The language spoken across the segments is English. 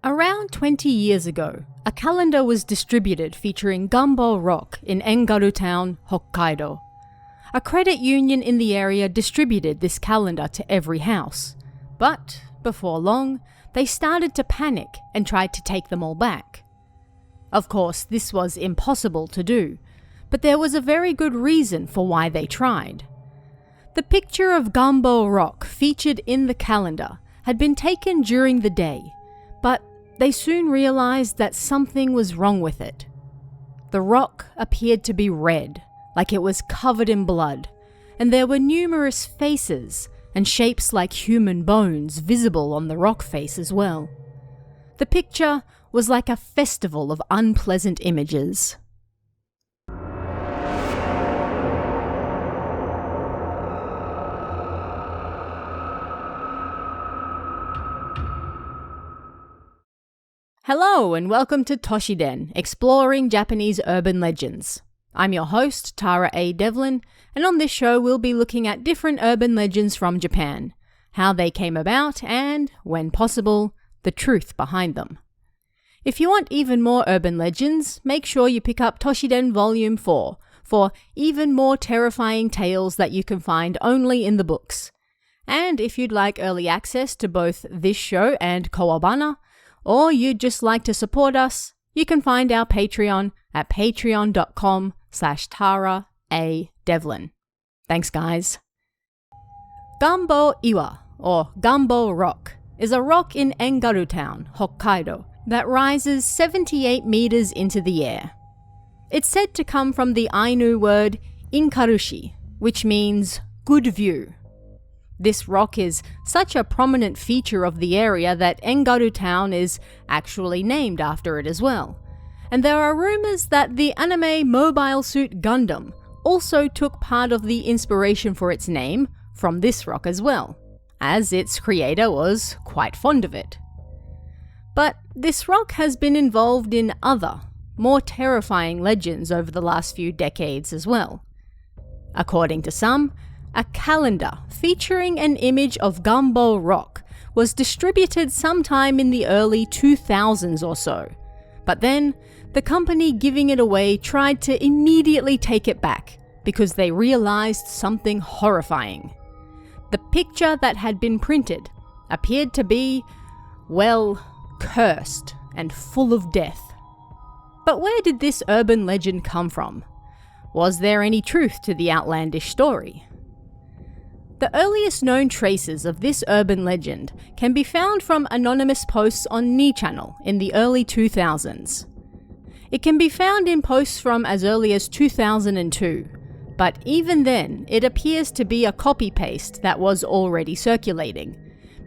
Around 20 years ago, a calendar was distributed featuring Ganbo rock in Engaru town, Hokkaido. A credit union in the area distributed this calendar to every house. But, before long, they started to panic and tried to take them all back. Of course, this was impossible to do, but there was a very good reason for why they tried. The picture of Ganbo rock featured in the calendar had been taken during the day, but they soon realized that something was wrong with it. The rock appeared to be red, like it was covered in blood, and there were numerous faces and shapes like human bones visible on the rock face as well. The picture was like a festival of unpleasant images. Hello and welcome to Toshiden, exploring Japanese urban legends. I'm your host, Tara A. Devlin, and on this show we'll be looking at different urban legends from Japan, how they came about, and, when possible, the truth behind them. If you want even more urban legends, make sure you pick up Toshiden Volume 4 for even more terrifying tales that you can find only in the books. And if you'd like early access to both this show and Kawabana, or you'd just like to support us, you can find our Patreon at patreon.com/Tara-A-Devlin. Thanks, guys. Ganbo Iwa, or Ganbo Rock, is a rock in Engaru town, Hokkaido, that rises 78 meters into the air. It's said to come from the Ainu word inkarushi, which means good view. This rock is such a prominent feature of the area that Engaru town is actually named after it as well. And there are rumors that the anime Mobile Suit Gundam also took part of the inspiration for its name from this rock as well, as its creator was quite fond of it. But this rock has been involved in other, more terrifying legends over the last few decades as well. According to some, a calendar featuring an image of Ganbo rock was distributed sometime in the early 2000s or so. But then, the company giving it away tried to immediately take it back because they realized something horrifying. The picture that had been printed appeared to be, well, cursed and full of death. But where did this urban legend come from? Was there any truth to the outlandish story? The earliest known traces of this urban legend can be found from anonymous posts on Channel in the early 2000s. It can be found in posts from as early as 2002, but even then it appears to be a copy-paste that was already circulating,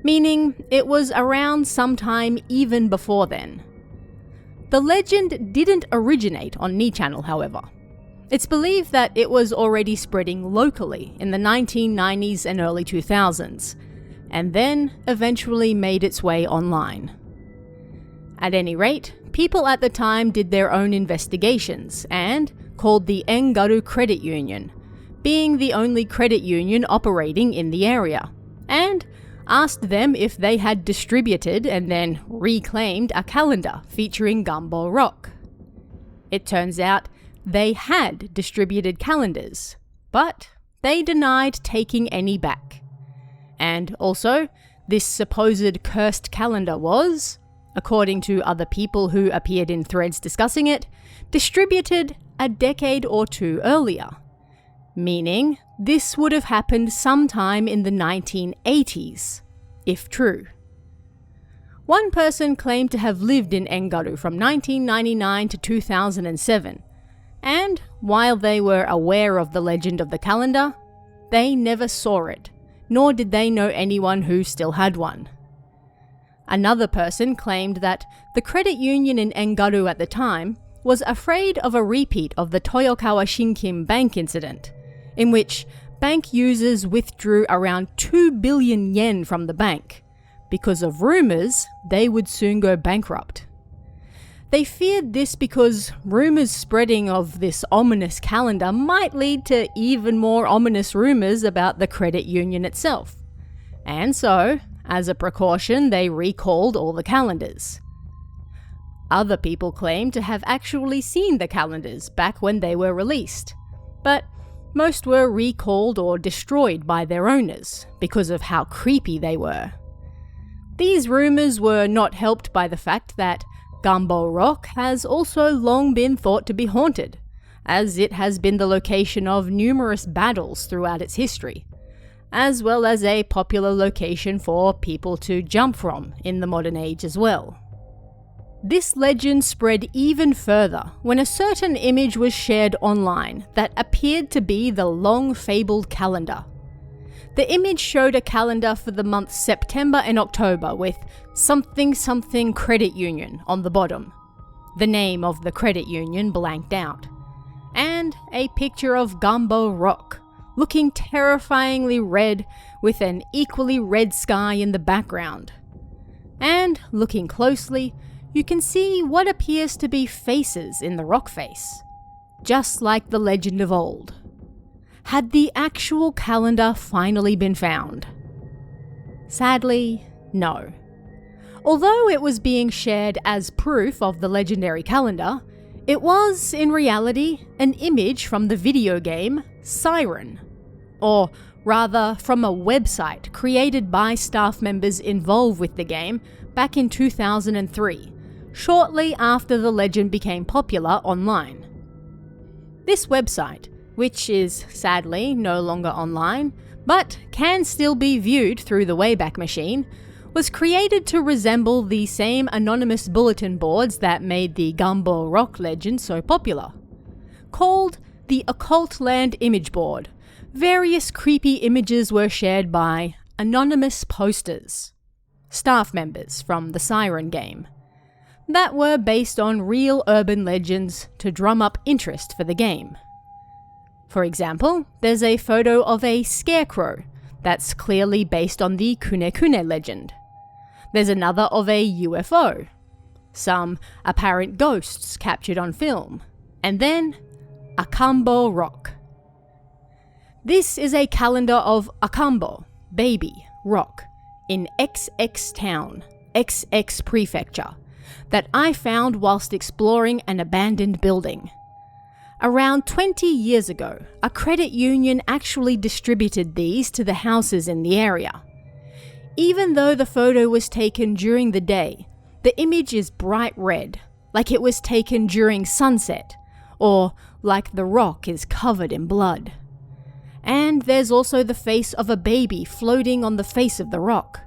meaning it was around sometime even before then. The legend didn't originate on Channel, however. It's believed that it was already spreading locally in the 1990s and early 2000s, and then eventually made its way online. At any rate, people at the time did their own investigations and called the Engaru Credit Union, being the only credit union operating in the area, and asked them if they had distributed and then reclaimed a calendar featuring Ganbo rock. It turns out they had distributed calendars, but they denied taking any back. And also, this supposed cursed calendar was, according to other people who appeared in threads discussing it, distributed a decade or two earlier, meaning this would have happened sometime in the 1980s, if true. One person claimed to have lived in Engaru from 1999 to 2007, and while they were aware of the legend of the calendar, they never saw it, nor did they know anyone who still had one. Another person claimed that the credit union in Engaru at the time was afraid of a repeat of the Toyokawa Shinkin Bank incident, in which bank users withdrew around 2 billion yen from the bank, because of rumors they would soon go bankrupt. They feared this because rumors spreading of this ominous calendar might lead to even more ominous rumors about the credit union itself. And so, as a precaution, they recalled all the calendars. Other people claim to have actually seen the calendars back when they were released, but most were recalled or destroyed by their owners because of how creepy they were. These rumours were not helped by the fact that Ganbo Rock has also long been thought to be haunted, as it has been the location of numerous battles throughout its history, as well as a popular location for people to jump from in the modern age as well. This legend spread even further when a certain image was shared online that appeared to be the long-fabled calendar. The image showed a calendar for the months September and October with something something credit union on the bottom, the name of the credit union blanked out, and a picture of Ganbo Rock, looking terrifyingly red with an equally red sky in the background. And looking closely, you can see what appears to be faces in the rock face, just like the legend of old. Had the actual calendar finally been found? Sadly, no. Although it was being shared as proof of the legendary calendar, it was, in reality, an image from the video game Siren, or rather from a website created by staff members involved with the game back in 2003, shortly after the legend became popular online. This website, which is sadly no longer online, but can still be viewed through the Wayback Machine, was created to resemble the same anonymous bulletin boards that made the Ganbo Rock legend so popular. Called the Occult Land Image Board, various creepy images were shared by anonymous posters, staff members from the Siren game, that were based on real urban legends to drum up interest for the game. For example, there's a photo of a scarecrow that's clearly based on the Kune Kune legend. There's another of a UFO, some apparent ghosts captured on film, and then Akambo Rock. This is a calendar of Akambo, baby, rock, in XX town, XX prefecture, that I found whilst exploring an abandoned building. Around 20 years ago, a credit union actually distributed these to the houses in the area. Even though the photo was taken during the day, the image is bright red, like it was taken during sunset, or like the rock is covered in blood. And there's also the face of a baby floating on the face of the rock.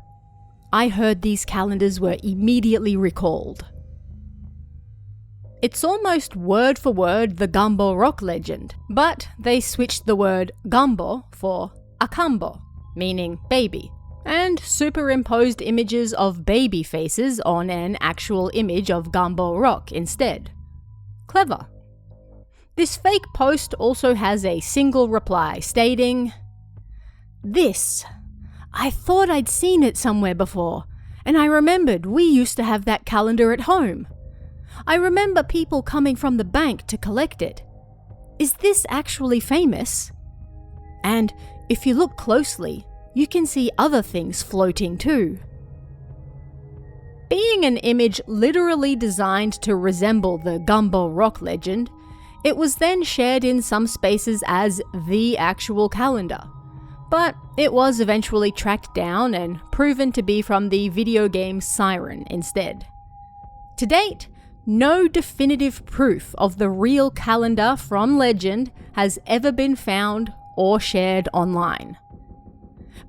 I heard these calendars were immediately recalled. It's almost word for word the Ganbo Rock legend, but they switched the word Ganbo for Akambo, meaning baby, and superimposed images of baby faces on an actual image of Ganbo Rock instead. Clever. This fake post also has a single reply stating, "This. I thought I'd seen it somewhere before, and I remembered we used to have that calendar at home. I remember people coming from the bank to collect it. Is this actually famous? And if you look closely, you can see other things floating too." Being an image literally designed to resemble the Ganbo Rock legend, it was then shared in some spaces as the actual calendar, but it was eventually tracked down and proven to be from the video game Siren instead. To date, no definitive proof of the real calendar from legend has ever been found or shared online.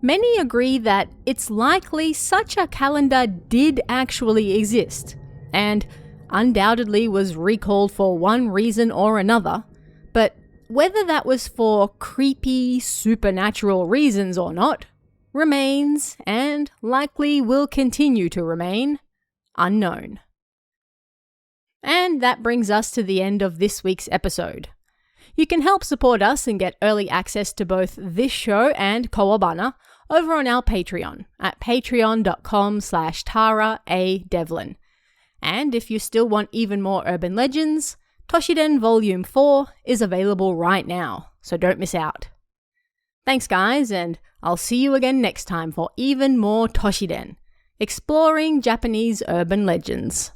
Many agree that it's likely such a calendar did actually exist, and undoubtedly was recalled for one reason or another, but whether that was for creepy, supernatural reasons or not, remains, and likely will continue to remain, unknown. And that brings us to the end of this week's episode. You can help support us and get early access to both this show and Kawabana over on our Patreon at patreon.com/TaraADevlin. And if you still want even more urban legends, Toshiden Volume 4 is available right now, so don't miss out. Thanks guys, and I'll see you again next time for even more Toshiden, exploring Japanese urban legends.